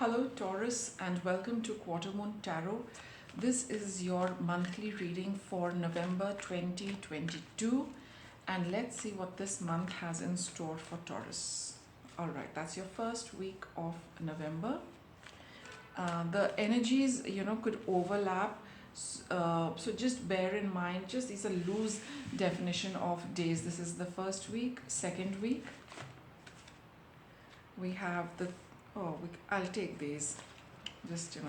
Hello Taurus and welcome to Quarter Moon Tarot. This is your monthly reading for November 2022 and let's see what this month has in store for Taurus. Alright, that's your first week of November. The energies, could overlap. So just bear in mind, just these are loose definition of days. This is the first week, second week. We have the I'll take these. Just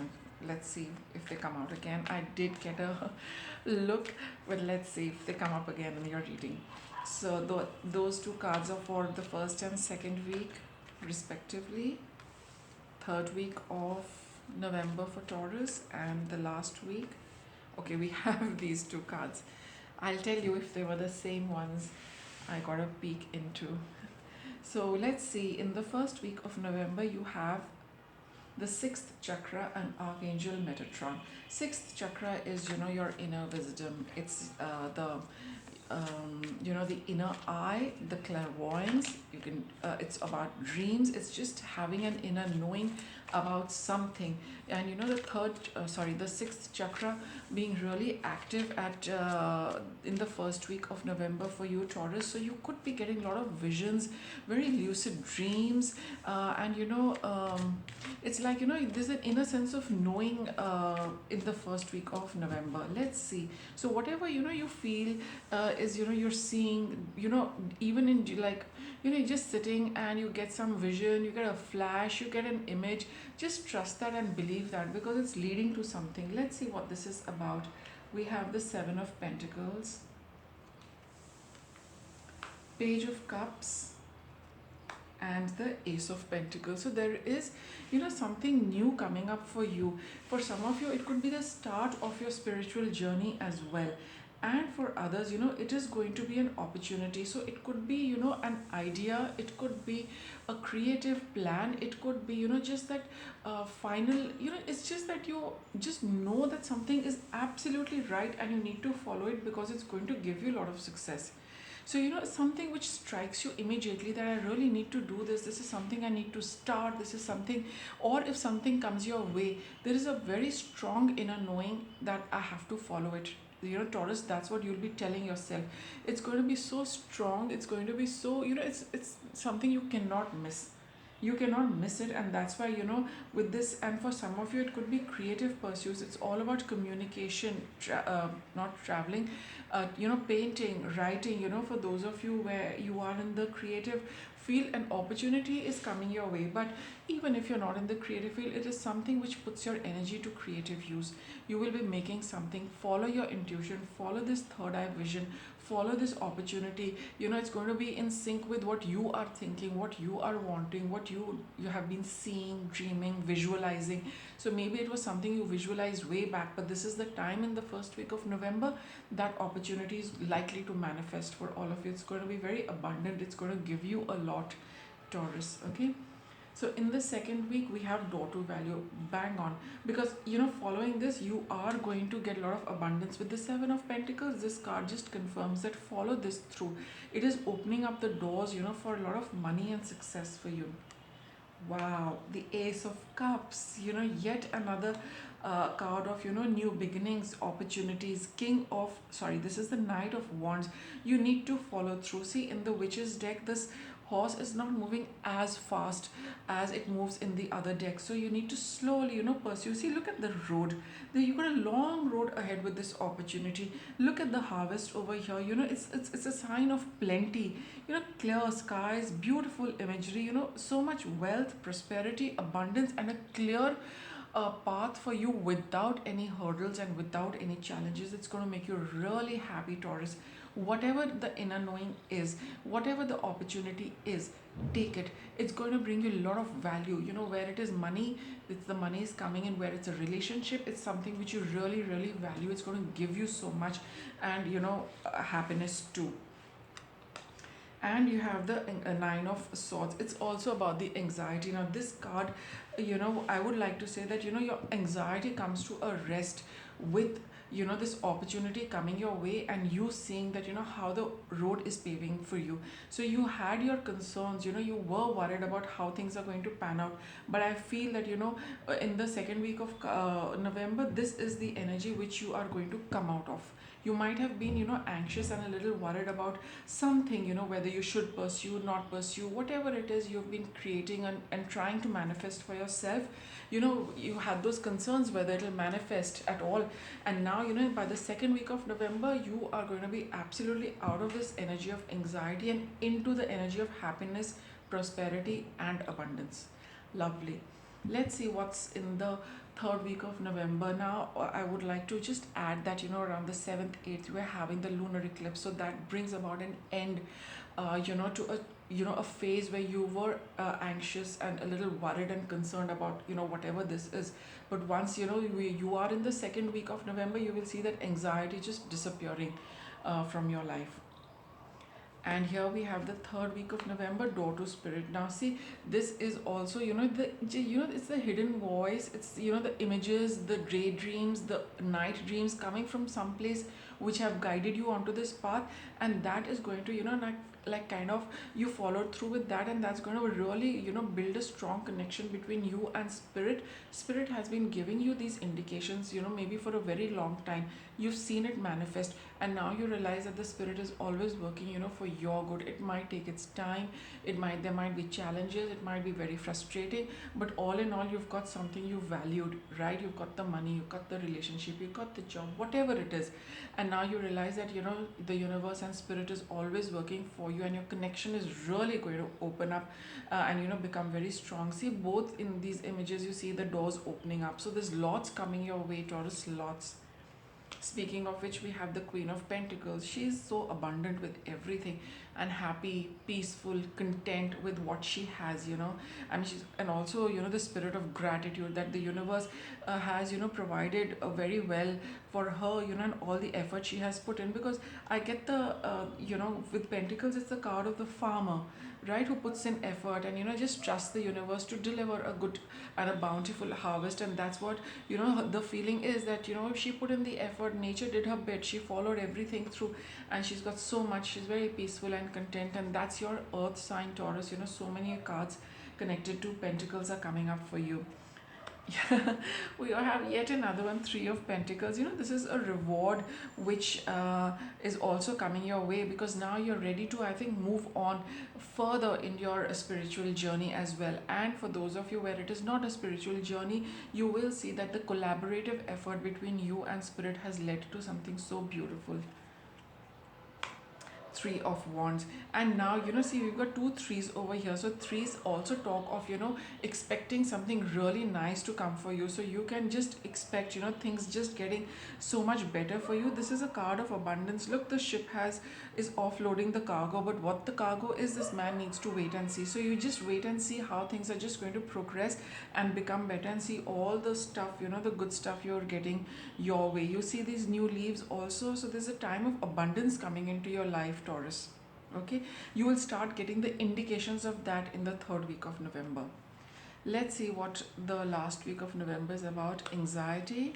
let's see if they come out again. I did get a look, but let's see if they come up again in your reading. So those two cards are for the first and second week respectively. Third week of November for Taurus and the last week. Okay, we have these two cards. I'll tell you if they were the same ones I got a peek into. So let's see, in the first week of November, you have the sixth chakra and Archangel Metatron. Sixth chakra is, your inner wisdom. It's the inner eye, the clairvoyance. It's about dreams. It's just having an inner knowing about something. And the sixth chakra being really active at in the first week of November for you, Taurus. So you could be getting a lot of visions, very lucid dreams, and it's like there's an inner sense of knowing in the first week of November. Let's see. So whatever you feel is you're seeing, even in you're just sitting and you get some vision, you get a flash, you get an image. Just trust that and believe that because it's leading to something. Let's see what this is about. We have the Seven of Pentacles, Page of Cups, and the Ace of Pentacles. So there is something new coming up for you. For some of you it could be the start of your spiritual journey as well, and for others it is going to be an opportunity. So it could be an idea, it could be a creative plan, it could be just that final it's just that you just know that something is absolutely right and you need to follow it because it's going to give you a lot of success. So something which strikes you immediately that I really need to do this is something I need to start, this is something. Or if something comes your way, there is a very strong inner knowing that I have to follow it. Taurus, that's what you'll be telling yourself. It's going to be so strong, it's going to be so it's something you cannot miss. You cannot miss it, and that's why with this. And for some of you it could be creative pursuits. It's all about communication, not traveling, painting, writing. For those of you where you are in the creative field, an opportunity is coming your way. But even if you're not in the creative field, it is something which puts your energy to creative use. You will be making something. Follow your intuition, follow this third eye vision, follow this opportunity. It's going to be in sync with what you are thinking, what you are wanting, what you have been seeing, dreaming, visualizing. So maybe it was something you visualized way back, but this is the time in the first week of November that opportunity is likely to manifest for all of you. It's going to be very abundant. It's going to give you a lot, Taurus. Okay. So in the second week, we have door to value, bang on. Because, following this, you are going to get a lot of abundance. With the Seven of Pentacles, this card just confirms that follow this through. It is opening up the doors, for a lot of money and success for you. Wow, the Ace of Cups, yet another card of, new beginnings, opportunities. This is the Knight of Wands. You need to follow through. See, in the Witch's deck, this horse is not moving as fast as it moves in the other deck. So you need to slowly, pursue. See, look at the road. You've got a long road ahead with this opportunity. Look at the harvest over here. It's a sign of plenty. Clear skies, beautiful imagery, so much wealth, prosperity, abundance, and a clear path for you without any hurdles and without any challenges. It's going to make you really happy, Taurus. Whatever the inner knowing is, whatever the opportunity is, take it. It's going to bring you a lot of value. Where it is money, it's the money is coming in. Where it's a relationship, it's something which you really, really value. It's going to give you so much, and happiness too. And you have the Nine of Swords. It's also about the anxiety. Now this card, I would like to say that your anxiety comes to a rest with this opportunity coming your way, and you seeing that how the road is paving for you. So you had your concerns, you were worried about how things are going to pan out. But I feel that in the second week of November, this is the energy which you are going to come out of. You might have been anxious and a little worried about something, whether you should pursue, not pursue, whatever it is you've been creating and trying to manifest for yourself. You had those concerns whether it'll manifest at all. And now by the second week of November, you are going to be absolutely out of this energy of anxiety and into the energy of happiness, prosperity and abundance. Lovely. Let's see what's in the third week of November. Now I would like to just add that around the 7th 8th we're having the lunar eclipse, so that brings about an end to a phase where you were anxious and a little worried and concerned about whatever this is. But once you are in the second week of November, you will see that anxiety just disappearing from your life. And here we have the third week of November, door to spirit. Now see, this is also it's the hidden voice, it's the images, the daydreams, the night dreams coming from some place which have guided you onto this path. And that is going to like kind of you followed through with that, and that's going to really build a strong connection between you and spirit has been giving you these indications maybe for a very long time. You've seen it manifest, and now you realize that the spirit is always working for your good. It might take its time, there might be challenges, it might be very frustrating, but all in all, you've got something you valued, right? You've got the money, you've got the relationship, you've got the job, whatever it is. And now you realize that the universe and spirit is always working for you, and your connection is really going to open up and become very strong. See, both in these images you see the doors opening up, so there's lots coming your way, Taurus, lots. Speaking of which, we have the Queen of Pentacles. She is so abundant with everything and happy, peaceful, content with what she has, and and also, the spirit of gratitude that the universe has, provided very well for her, and all the effort she has put in. Because I get the, with Pentacles, it's the card of the farmer, right, who puts in effort and just trusts the universe to deliver a good and a bountiful harvest. And that's what the feeling is, that if she put in the effort, nature did her bit, she followed everything through, and she's got so much, she's very peaceful and content. And that's your earth sign, Taurus. So many cards connected to Pentacles are coming up for you. Yeah, we have yet another one, Three of Pentacles. This is a reward which is also coming your way, because now you're ready to, I think, move on further in your spiritual journey as well. And for those of you where it is not a spiritual journey, you will see that the collaborative effort between you and spirit has led to something so beautiful. Three of Wands. And now see, we've got two threes over here. So threes also talk of expecting something really nice to come for you. So you can just expect things just getting so much better for you. This is a card of abundance. Look, the ship is offloading the cargo, but what the cargo is, this man needs to wait and see. So you just wait and see how things are just going to progress and become better, and see all the stuff, the good stuff you're getting your way. You see these new leaves also. So there's a time of abundance coming into your life, Taurus. Okay, you will start getting the indications of that in the third week of November. Let's see what the last week of November is about. Anxiety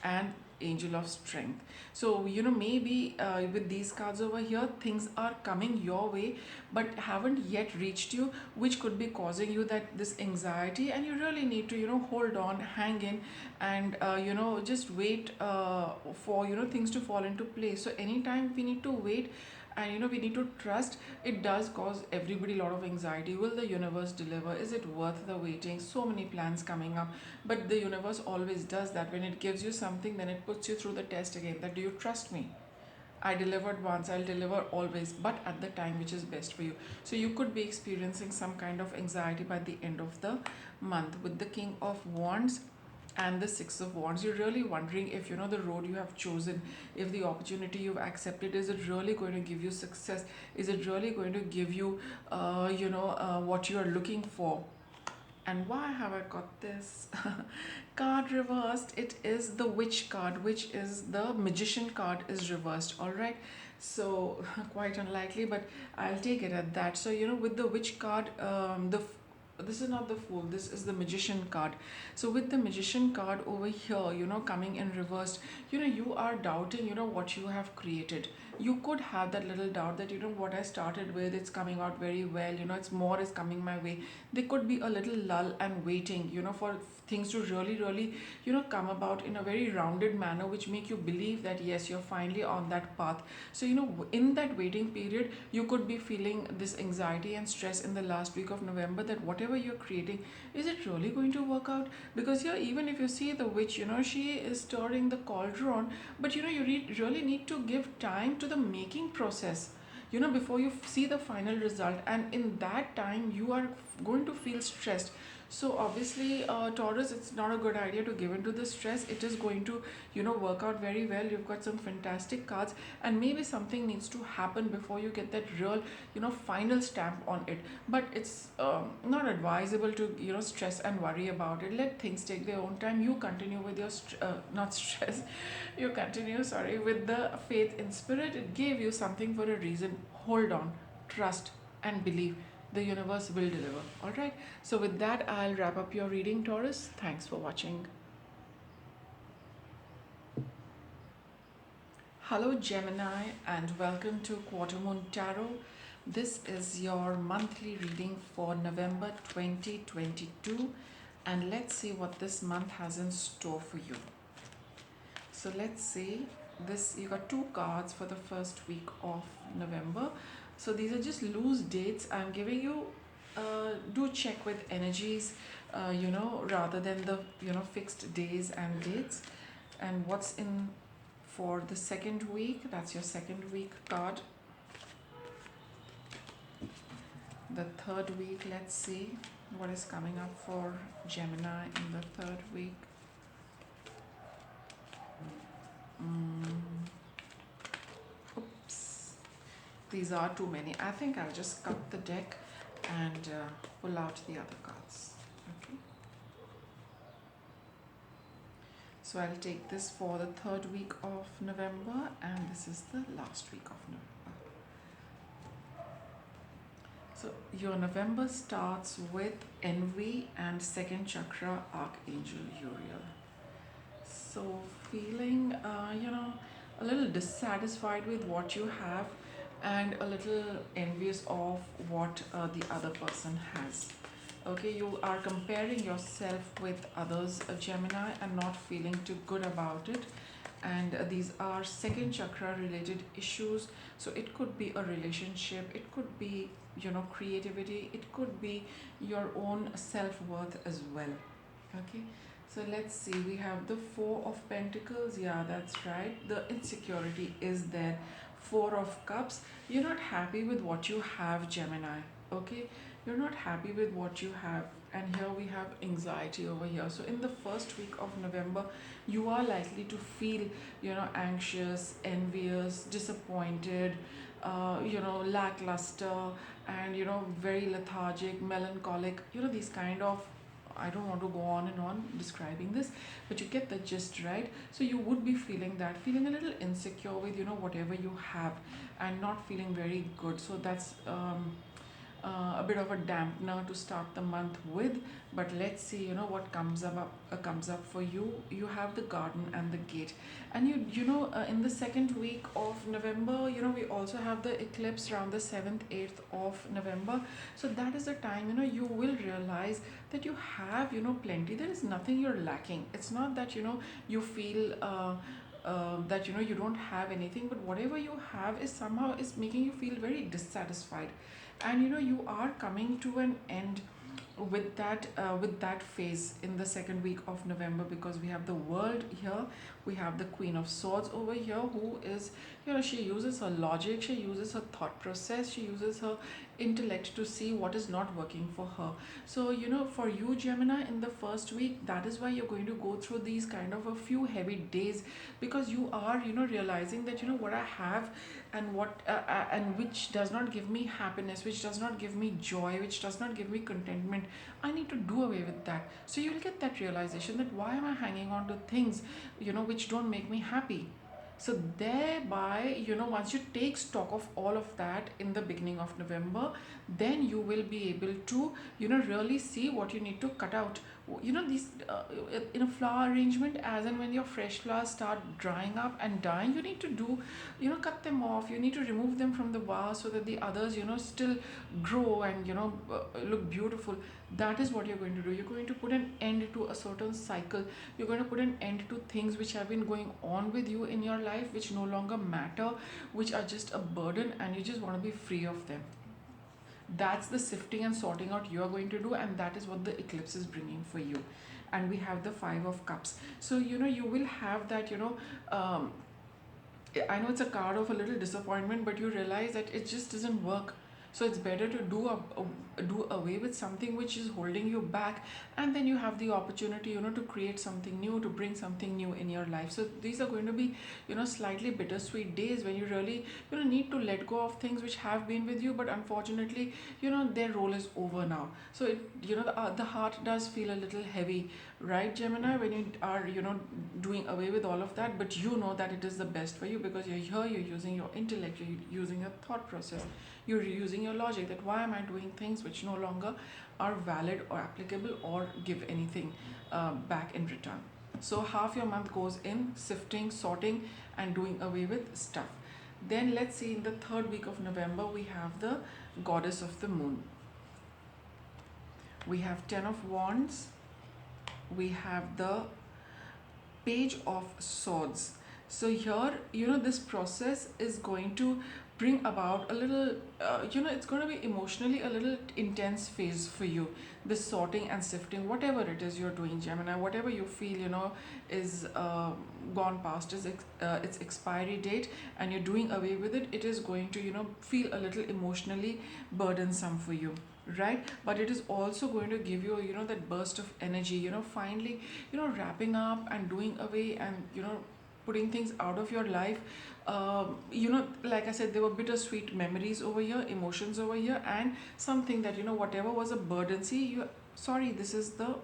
and Angel of Strength. So maybe with these cards over here, things are coming your way but haven't yet reached you, which could be causing you this anxiety, and you really need to hold on, hang in, and just wait for things to fall into place. So anytime we need to wait and we need to trust, it does cause everybody a lot of anxiety. Will the universe deliver? Is it worth the waiting? So many plans coming up, but the universe always does that. When it gives you something, then it puts you through the test again, that do you trust me? I delivered once, I'll deliver always, but at the time which is best for you. So you could be experiencing some kind of anxiety by the end of the month. With the King of Wands and the Six of Wands, you're really wondering if the road you have chosen, if the opportunity you've accepted, is it really going to give you success? Is it really going to give you what you are looking for? And why have I got this card reversed? It is the Witch card, which is the Magician card is reversed. All right, so quite unlikely, but I'll take it at that. So with the Witch card, this is not the Fool, this is the Magician card. So with the Magician card over here, coming in reversed, you are doubting, what you have created. You could have that little doubt that, what I started with, it's coming out very well, it's more is coming my way. There could be a little lull and waiting, for things to really, really, come about in a very rounded manner, which make you believe that yes, you're finally on that path. So, in that waiting period, you could be feeling this anxiety and stress in the last week of November, that whatever you're creating, is it really going to work out? Because here, even if you see the witch, she is stirring the cauldron, but really need to give time to the making process, before you see the final result. And in that time, you are going to feel stressed. So obviously, Taurus, it's not a good idea to give into the stress. It is going to, work out very well. You've got some fantastic cards, and maybe something needs to happen before you get that real, final stamp on it. But it's not advisable to, stress and worry about it. Let things take their own time. You continue with your, not stress, you continue, sorry, with the faith in spirit. It gave you something for a reason. Hold on, trust, and believe. The universe will deliver. All right. So with that, I'll wrap up your reading, Taurus. Thanks for watching. Hello, Gemini, and welcome to Quarter Moon Tarot. This is your monthly reading for November 2022, and let's see what this month has in store for you. So let's see. This, you got two cards for the first week of November. So these are just loose dates I'm giving you. Do check with energies, rather than the, fixed days and dates. And what's in for the second week? That's your second week card. The third week, let's see what is coming up for Gemini in the third week. Oops, these are too many. I think I'll just cut the deck and pull out the other cards. Okay. So I'll take this for the third week of November, and this is the last week of November. So your November starts with Envy and second chakra Archangel Uriel. So feeling, a little dissatisfied with what you have, and a little envious of what the other person has. Okay, you are comparing yourself with others, Gemini, and not feeling too good about it. And these are second chakra related issues. So it could be a relationship, it could be, creativity, it could be your own self-worth as well. Okay. So let's see, we have the Four of Pentacles. Yeah, that's right. The insecurity is there. Four of Cups. You're not happy with what you have, Gemini. Okay? You're not happy with what you have. And here we have anxiety over here. So in the first week of November, you are likely to feel, anxious, envious, disappointed, lackluster, and, very lethargic, melancholic, these kind of, I don't want to go on and on describing this, but you get the gist, right? So you would be feeling that, feeling a little insecure with, whatever you have, and not feeling very good. So that's a bit of a dampener to start the month with. But let's see, what comes up for you. You have the Garden and the Gate, and in the second week of November, we also have the eclipse around the 7th 8th of November. So that is the time, you will realize that you have, plenty. There is nothing you're lacking. It's not that, you feel that, you don't have anything, but whatever you have is somehow is making you feel very dissatisfied. And you are coming to an end with that phase in the second week of November, because we have the World here, we have the Queen of Swords over here, who is, she uses her logic, she uses her thought process, she uses her intellect to see what is not working for her. So for you, Gemini, in the first week, that is why you're going to go through these kind of a few heavy days, because you are realizing that what I have, and what and which does not give me happiness, which does not give me joy, which does not give me contentment, I need to do away with that. So you'll get that realization that why am I hanging on to things which don't make me happy. So thereby, once you take stock of all of that in the beginning of November, then you will be able to, really see what you need to cut out. These in a flower arrangement, as and when your fresh flowers start drying up and dying, you need to do, cut them off. You need to remove them from the vase so that the others, still grow and, look beautiful. That is what you're going to do. You're going to put an end to a certain cycle. You're going to put an end to things which have been going on with you in your life, which no longer matter, which are just a burden, and you just want to be free of them. That's the sifting and sorting out you are going to do, and that is what the eclipse is bringing for you. And we have the Five of Cups. So, you will have that, I know it's a card of a little disappointment, but you realize that it just doesn't work. So it's better to do away with something which is holding you back, and then you have the opportunity, to create something new, to bring something new in your life. So these are going to be, slightly bittersweet days when you really, need to let go of things which have been with you, but unfortunately, their role is over now. So it, the heart does feel a little heavy, right, Gemini, when you are, doing away with all of that, but you know that it is the best for you, because you're here, you're using your intellect, you're using your thought process, you're using your logic, that why am I doing things which no longer are valid or applicable or give anything back in return. So half your month goes in sifting, sorting, and doing away with stuff. Then let's see, in the third week of November, we have the goddess of the moon. We have 10 of Wands. We have the Page of Swords. So here, this process is going to bring about a little, it's going to be emotionally a little intense phase for you. This sorting and sifting, whatever it is you're doing, Gemini, whatever you feel, is gone past its expiry date, and you're doing away with it, it is going to, feel a little emotionally burdensome for you, right? But it is also going to give you, that burst of energy, finally, wrapping up and doing away, and, putting things out of your life. Like I said, there were bittersweet memories over here, emotions over here, and something that, whatever was a burden. See, sorry, this is the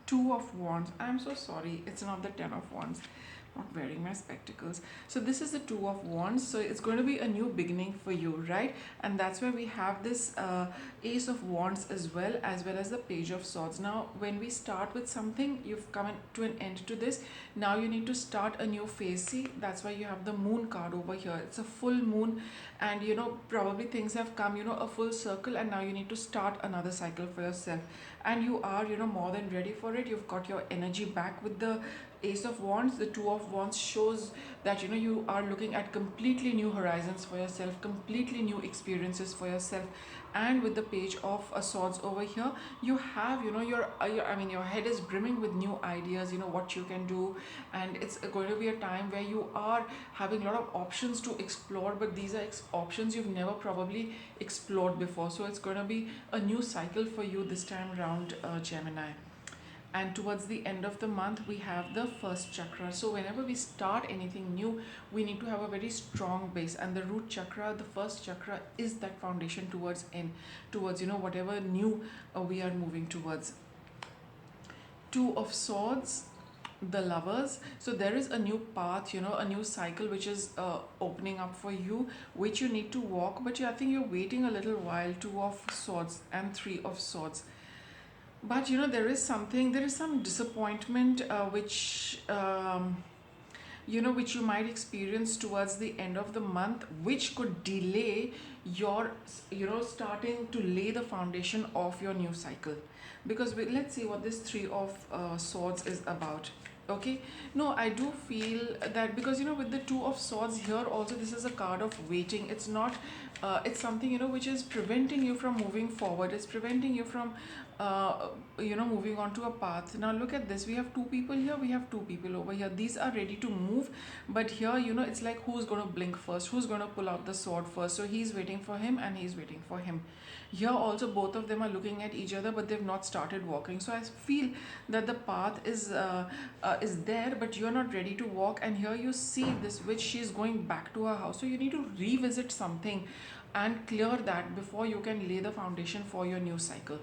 Two of Wands. I'm so sorry, it's not the 10 of Wands. Not wearing my spectacles. So this is the Two of Wands. So it's going to be a new beginning for you, right? And that's where we have this Ace of Wands as well as the Page of Swords. Now when we start with something, you've come to an end to this. Now you need to start a new phase. See, that's why you have the Moon card over here. It's a full moon, and probably things have come, a full circle, and now you need to start another cycle for yourself. And you are, more than ready for it. You've got your energy back with the Ace of Wands. The Two of Wands shows that, you are looking at completely new horizons for yourself, completely new experiences for yourself. And with the Page of Swords over here, you have, your head is brimming with new ideas, what you can do. And it's going to be a time where you are having a lot of options to explore, but these are options you've never probably explored before. So it's going to be a new cycle for you this time around, Gemini. And towards the end of the month, we have the first chakra. So whenever we start anything new, we need to have a very strong base, and the root chakra, the first chakra, is that foundation towards whatever new we are moving towards. Two of Swords, the Lovers. So there is a new path, a new cycle which is opening up for you, which you need to walk, but I think you're waiting a little while. Two of Swords and Three of Swords. But there is some disappointment which which you might experience towards the end of the month, which could delay your starting to lay the foundation of your new cycle. Because let's see what this Three of Swords is about. Okay, no, I do feel that, because with the Two of Swords here also, this is a card of waiting. It's not it's something which is preventing you from moving forward. It's preventing you from moving on to a path. Now look at this, we have two people here, we have two people over here. These are ready to move, but here it's like, who's going to blink first, who's going to pull out the sword first. So he's waiting for him and he's waiting for him. Here also both of them are looking at each other, but they've not started walking. So I feel that the path is there, but you're not ready to walk. And here you see this witch, she's going back to her house. So you need to revisit something and clear that before you can lay the foundation for your new cycle.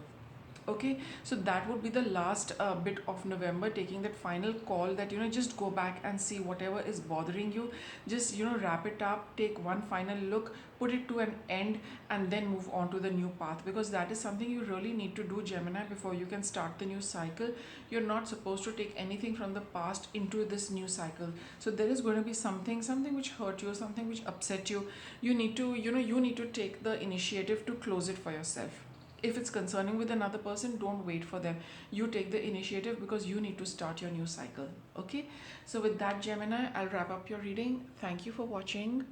Okay, so that would be the last bit of November, taking that final call that, just go back and see whatever is bothering you. Just, wrap it up, take one final look, put it to an end, and then move on to the new path, because that is something you really need to do, Gemini, before you can start the new cycle. You're not supposed to take anything from the past into this new cycle. So there is going to be something which hurt you, something which upset you. You need to, you need to take the initiative to close it for yourself. If it's concerning with another person, don't wait for them. You take the initiative, because you need to start your new cycle. Okay, so with that, Gemini, I'll wrap up your reading. Thank you for watching.